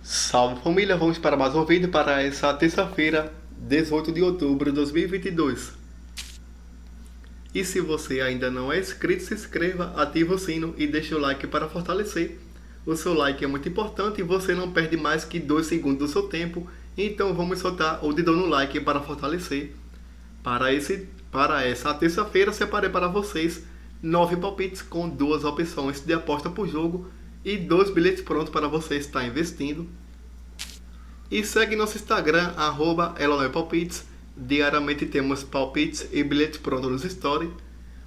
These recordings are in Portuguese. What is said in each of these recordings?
Salve família, vamos para mais um vídeo para essa terça-feira, 18 de outubro de 2022. E se você ainda não é inscrito, se inscreva, ative o sino e deixe o like para fortalecer. O seu like é muito importante e você não perde mais que 2 segundos do seu tempo, então vamos soltar o dedo no like para fortalecer. Para essa terça-feira, separei para vocês 9 palpites com 2 opções de aposta por jogo e 2 bilhetes prontos para você estar investindo. E segue nosso Instagram, @elonepalpites. Diariamente temos palpites e bilhetes prontos nos stories.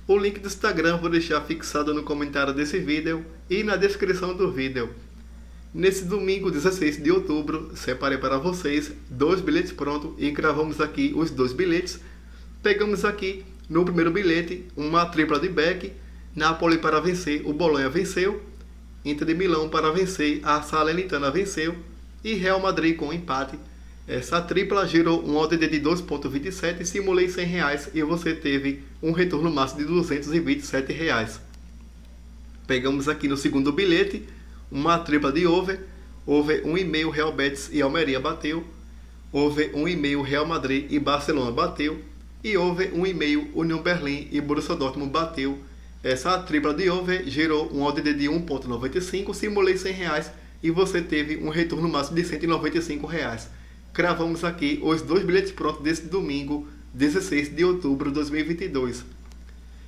O link do Instagram vou deixar fixado no comentário desse vídeo e na descrição do vídeo. Nesse domingo, 16 de outubro, separei para vocês 2 bilhetes prontos e gravamos aqui os 2 bilhetes. Pegamos aqui no primeiro bilhete uma tripla de Beck, Napoli para vencer, o Bolonha venceu, Inter de Milão para vencer, a Salernitana venceu e Real Madrid com empate. Essa tripla gerou um ODD de 2,27, simulei R$100 e você teve um retorno máximo de R$227. Pegamos aqui no segundo bilhete uma tripla de over 1,5 Real Betis e Almeria bateu, over 1,5 Real Madrid e Barcelona bateu, e over 1,5 União Berlim e Borussia Dortmund bateu. Essa tripla de over gerou um ODD de 1,95, simulei R$100 e você teve um retorno máximo de R$195. Cravamos aqui os 2 bilhetes prontos desse domingo, 16 de outubro de 2022.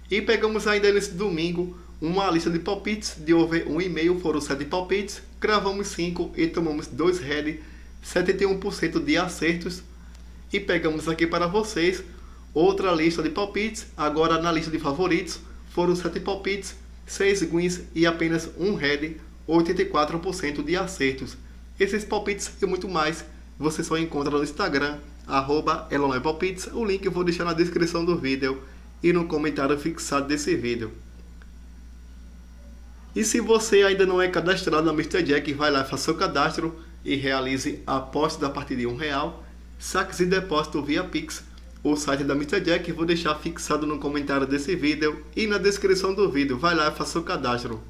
E pegamos ainda nesse domingo uma lista de palpites de over 1,5, foram 7 palpites, cravamos 5 e tomamos 2 head, 71% de acertos. E pegamos aqui para vocês outra lista de palpites, agora na lista de favoritos, foram 7 palpites, 6 wins e apenas 1 head, 84% de acertos. Esses palpites e muito mais você só encontra no Instagram, @elonepalpites. O link eu vou deixar na descrição do vídeo e no comentário fixado desse vídeo. E se você ainda não é cadastrado na Mr. Jack, vai lá, faça seu cadastro e realize apostas a partir de R$1, saques e depósito via Pix. O site da Mr. Jack vou deixar fixado no comentário desse vídeo e na descrição do vídeo. Vai lá e faça seu cadastro.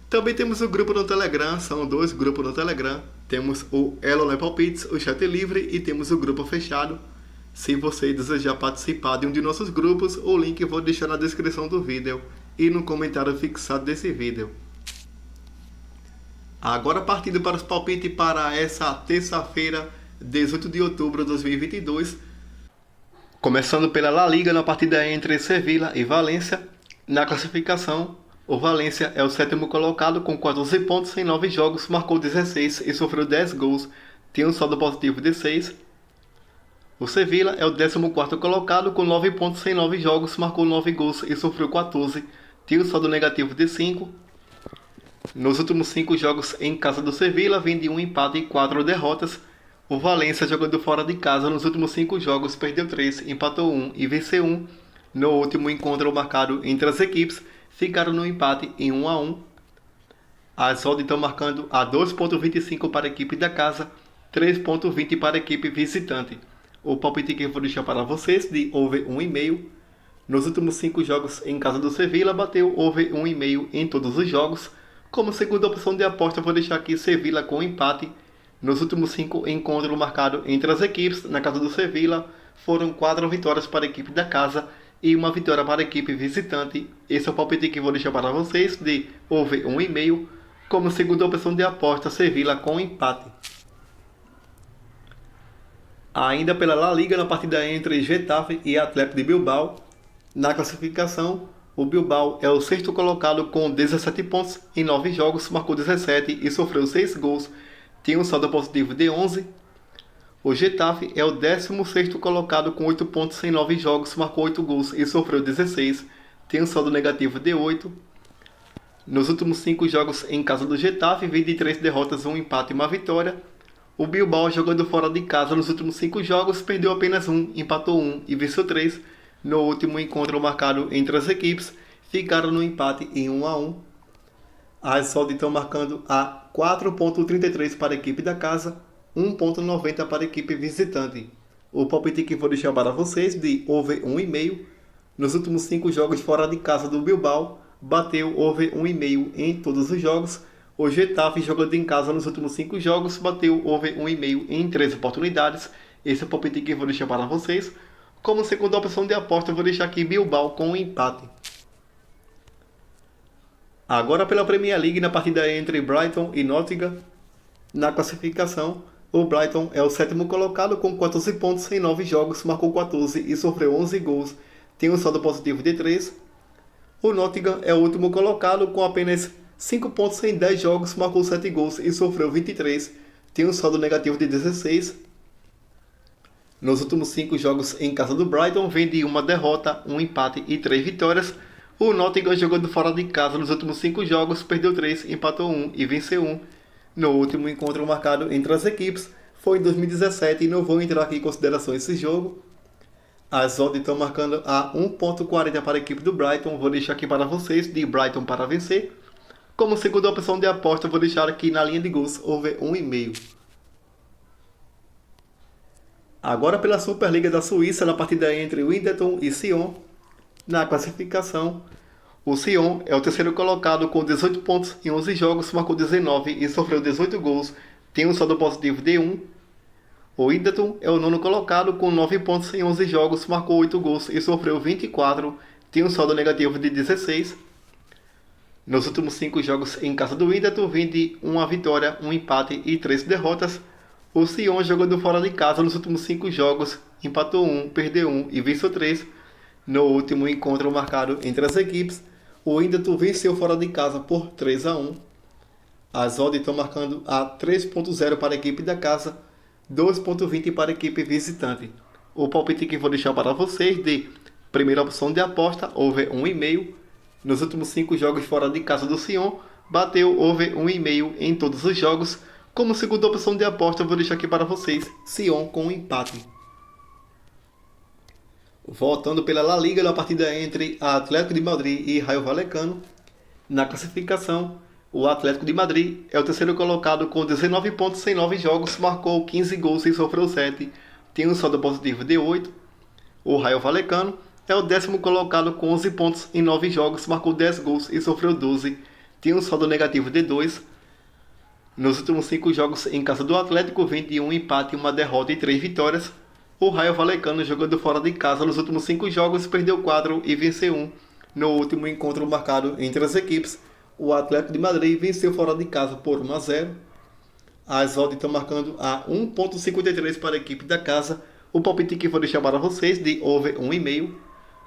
Também temos o grupo no Telegram, são 2 grupos no Telegram. Temos o elonepalpites, o chat livre, e temos o grupo fechado. Se você desejar participar de um de nossos grupos, o link eu vou deixar na descrição do vídeo e no comentário fixado desse vídeo. Agora partindo para os palpites para essa terça-feira, 18 de outubro de 2022. Começando pela La Liga, na partida entre Sevilla e Valência. Na classificação, o Valência é o 7º colocado com 14 pontos em 9 jogos, marcou 16 e sofreu 10 gols, tem um saldo positivo de 6. O Sevilla é o 14º colocado com 9 pontos em 9 jogos, marcou 9 gols e sofreu 14, tem um saldo negativo de 5. Nos últimos 5 jogos em casa do Sevilla, vem de um empate e 4 derrotas. O Valência, jogando fora de casa nos últimos 5 jogos, perdeu 3, empatou 1 e venceu 1. No último encontro marcado entre as equipes, ficaram no empate em 1-1. As odds estão marcando a 2,25 para a equipe da casa, 3,20 para a equipe visitante. O palpite que eu vou deixar para vocês de over 1,5. Nos últimos 5 jogos em casa do Sevilla, bateu over 1,5 em todos os jogos. Como segunda opção de aposta, eu vou deixar aqui Sevilla com empate. Nos últimos 5 encontros marcados entre as equipes, na casa do Sevilla, foram 4 vitórias para a equipe da casa e 1 vitória para a equipe visitante. Esse é o palpite que vou deixar para vocês de over 1,5. Como segunda opção de aposta, Sevilla com empate. Ainda pela La Liga, na partida entre Getafe e Atlético de Bilbao. Na classificação, o Bilbao é o 6º colocado com 17 pontos em 9 jogos, marcou 17 e sofreu 6 gols, tem um saldo positivo de 11. O Getafe é o 16º colocado com 8 pontos em 9 jogos, marcou 8 gols e sofreu 16, tem um saldo negativo de 8. Nos últimos 5 jogos em casa do Getafe, vem de 3 derrotas, 1 empate e 1 vitória. O Bilbao, jogando fora de casa nos últimos 5 jogos, perdeu apenas 1, empatou 1 e venceu 3. No último encontro marcado entre as equipes, ficaram no empate em 1-1. As odds estão marcando a 4,33 para a equipe da casa, 1,90 para a equipe visitante. O palpite que vou deixar para vocês de over 1,5. Nos últimos 5 jogos fora de casa do Bilbao, bateu over 1,5 em todos os jogos. O Getafe, jogando em casa nos últimos 5 jogos, bateu over 1,5 em 3 oportunidades. Esse é o palpite que eu vou deixar para vocês. Como segunda opção de aposta, eu vou deixar aqui Bilbao com um empate. Agora pela Premier League, na partida entre Brighton e Nottingham. Na classificação, o Brighton é o sétimo colocado com 14 pontos em 9 jogos, marcou 14 e sofreu 11 gols, tem um saldo positivo de 3. O Nottingham é o último colocado com apenas 5 pontos em 10 jogos, marcou 7 gols e sofreu 23, tem um saldo negativo de 16. Nos últimos 5 jogos em casa do Brighton, vem de uma derrota, um empate e 3 vitórias. O Nottingham, jogando fora de casa nos últimos 5 jogos, perdeu 3, empatou 1 e venceu 1. No último encontro marcado entre as equipes, foi em 2017 e não vou entrar aqui em consideração esse jogo. As odds estão marcando a 1,40 para a equipe do Brighton, vou deixar aqui para vocês, de Brighton para vencer. Como segunda opção de aposta, vou deixar aqui na linha de gols, over 1,5. Agora pela Superliga da Suíça, na partida entre Winterthur e Sion. Na classificação, o Sion é o terceiro colocado com 18 pontos em 11 jogos, marcou 19 e sofreu 18 gols, tem um saldo positivo de 1. O Winterthur é o nono colocado com 9 pontos em 11 jogos, marcou 8 gols e sofreu 24, tem um saldo negativo de 16. Nos últimos 5 jogos em casa do Winterthur, vem de uma vitória, um empate e 3 derrotas. O Sion, jogando fora de casa nos últimos 5 jogos, empatou 1, perdeu 1 e venceu 3. No último encontro marcado entre as equipes, o Winterthur venceu fora de casa por 3-1. As odds estão marcando a 3,0 para a equipe da casa, 2,20 para a equipe visitante. O palpite que vou deixar para vocês de primeira opção de aposta, over 1,5. Nos últimos 5 jogos fora de casa do Sion, bateu over 1,5 em todos os jogos. Como segunda opção de aposta, eu vou deixar aqui para vocês, Sion com um empate. Voltando pela La Liga, na partida entre Atlético de Madrid e Rayo Vallecano. Na classificação, o Atlético de Madrid é o terceiro colocado com 19 pontos em 9 jogos, marcou 15 gols e sofreu 7, tem um saldo positivo de 8. O Rayo Vallecano é o décimo colocado com 11 pontos em 9 jogos, marcou 10 gols e sofreu 12, tem um saldo negativo de 2. Nos últimos 5 jogos em casa do Atlético, vem de um empate, uma derrota e 3 vitórias. O Rayo Vallecano, jogando fora de casa nos últimos 5 jogos, perdeu 4 e venceu 1. No último encontro marcado entre as equipes, o Atlético de Madrid venceu fora de casa por 1-0. As odds estão marcando a 1,53 para a equipe da casa. O palpite que vou deixar para vocês de over 1,5.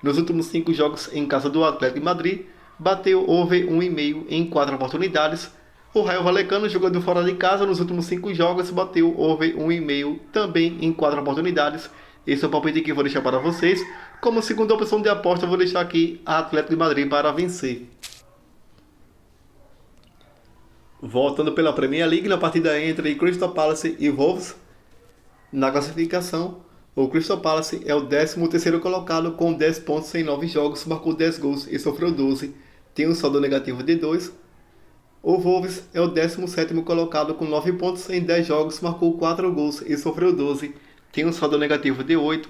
Nos últimos 5 jogos em casa do Atlético de Madrid, bateu over 1,5 em 4 oportunidades. O Rayo Vallecano, jogando fora de casa nos últimos 5 jogos, bateu over 1,5 também em 4 oportunidades. Esse é o palpite que eu vou deixar para vocês. Como segunda opção de aposta, eu vou deixar aqui a Atlético de Madrid para vencer. Voltando pela Premier League, na partida entre Crystal Palace e Wolves. Na classificação, o Crystal Palace é o 13º colocado com 10 pontos em 9 jogos, marcou 10 gols e sofreu 12, tem um saldo negativo de 2. O Wolves é o 17º colocado com 9 pontos em 10 jogos, marcou 4 gols e sofreu 12, tem um saldo negativo de 8.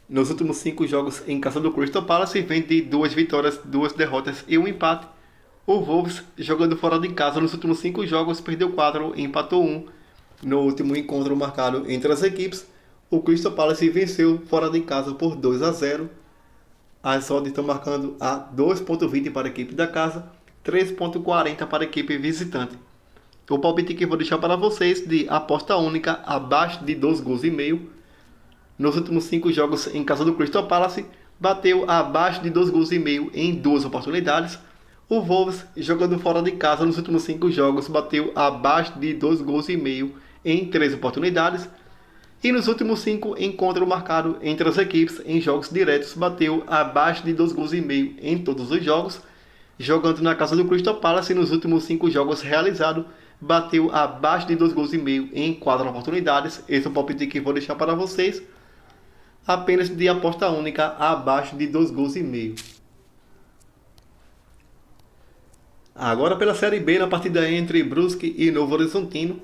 Nos últimos 5 jogos em casa do Crystal Palace, vem de 2 vitórias, 2 derrotas e um empate. O Wolves, jogando fora de casa nos últimos 5 jogos, perdeu 4 e empatou 1. No último encontro marcado entre as equipes, o Crystal Palace venceu fora de casa por 2-0. As odds estão marcando a 2,20 para a equipe da casa, 3,40 para a equipe visitante. O palpite que vou deixar para vocês de aposta única abaixo de 2 gols e meio. Nos últimos 5 jogos em casa do Crystal Palace, bateu abaixo de 2 gols e meio em 2 oportunidades. O Wolves, jogando fora de casa nos últimos 5 jogos, bateu abaixo de 2 gols e meio em 3 oportunidades. E nos últimos 5 encontros marcados entre as equipes em jogos diretos, bateu abaixo de 2 gols e meio em todos os jogos. Jogando na casa do Crystal Palace, nos últimos 5 jogos realizados, bateu abaixo de 2 gols e meio em 4 oportunidades. Esse é o palpite que vou deixar para vocês. Apenas de aposta única, abaixo de 2 gols e meio. Agora pela Série B, na partida entre Brusque e Novo Horizontino.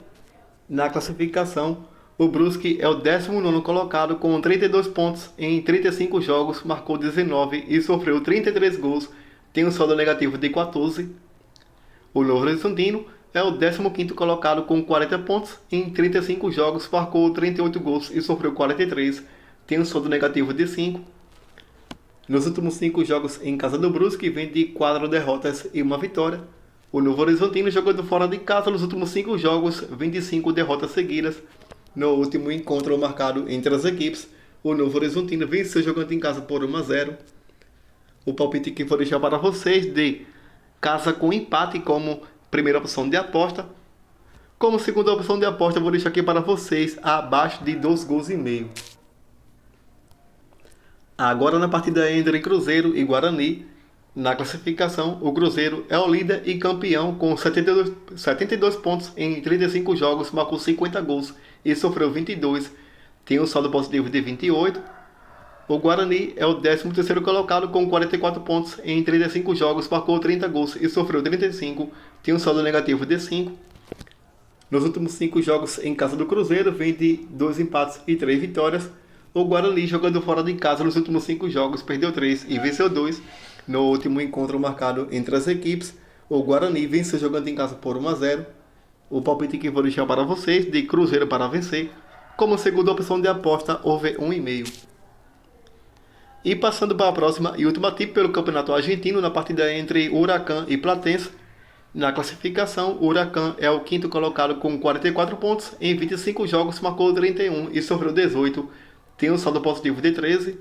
Na classificação, o Brusque é o 19º colocado com 32 pontos em 35 jogos, marcou 19 e sofreu 33 gols, tem um saldo negativo de 14. O Novo Horizontino é o 15º colocado com 40 pontos. Em 35 jogos, marcou 38 gols e sofreu 43. Tem um saldo negativo de 5. Nos últimos 5 jogos em casa do Brusque, vem de 4 derrotas e 1 vitória. O Novo Horizontino, jogando fora de casa nos últimos 5 jogos, vem de 5 derrotas seguidas. No último encontro marcado entre as equipes, o Novo Horizontino venceu jogando em casa por 1-0. O palpite que vou deixar para vocês de casa com empate como primeira opção de aposta. Como segunda opção de aposta, vou deixar aqui para vocês abaixo de 2 gols e meio. Agora na partida entre Cruzeiro e Guarani, na classificação, o Cruzeiro é o líder e campeão com 72 pontos em 35 jogos, marcou 50 gols e sofreu 22, tem um saldo positivo de 28. O Guarani é o 13º colocado com 44 pontos em 35 jogos, marcou 30 gols e sofreu 35, tem um saldo negativo de 5. Nos últimos 5 jogos em casa do Cruzeiro, vem de 2 empates e 3 vitórias. O Guarani, jogando fora de casa nos últimos 5 jogos, perdeu 3 e venceu 2. No último encontro marcado entre as equipes, o Guarani venceu jogando em casa por 1-0. O palpite que vou deixar para vocês, de Cruzeiro para vencer. Como segunda opção de aposta, over 1,5. E passando para a próxima e última tip pelo Campeonato Argentino, na partida entre Huracán e Platense. Na classificação, o Huracán é o 5º colocado com 44 pontos. Em 25 jogos, marcou 31 e sofreu 18. Tem um saldo positivo de 13.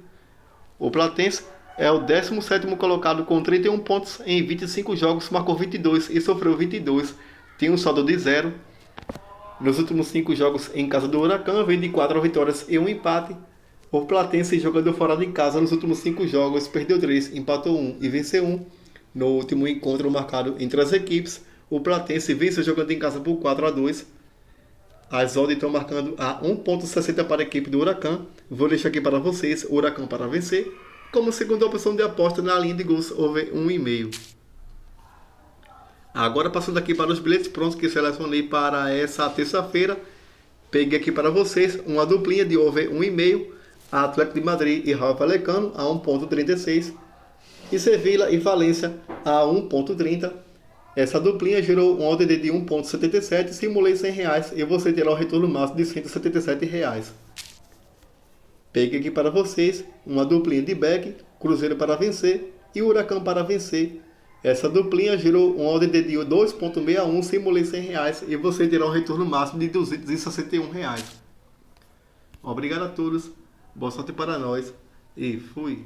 O Platense é o 17º colocado com 31 pontos. Em 25 jogos, marcou 22 e sofreu 22. Tem um saldo de 0. Nos últimos 5 jogos em casa do Huracán, vem de 4 vitórias e 1 empate. O Platense, jogando fora de casa nos últimos 5 jogos, perdeu 3, empatou 1 e venceu 1. No último encontro marcado entre as equipes, o Platense venceu jogando em casa por 4-2. As odds estão marcando a 1,60 para a equipe do Huracán. Vou deixar aqui para vocês o Huracán para vencer, como segunda opção de aposta na linha de gols over 1,5. Agora passando aqui para os bilhetes prontos que selecionei para essa terça-feira. Peguei aqui para vocês uma duplinha de over 1,5. Atlético de Madrid e Rayo Vallecano a 1,36. E Sevilla e Valência a 1,30. Essa duplinha gerou um ODD de 1,77, simulei R$100 e você terá o retorno máximo de R$177. Peguei aqui para vocês uma duplinha de back, Cruzeiro para vencer e Huracán para vencer. Essa duplinha gerou um ODD de 2,61, simulei R$100 e você terá um retorno máximo de R$261. Obrigado a todos, boa sorte para nós e fui!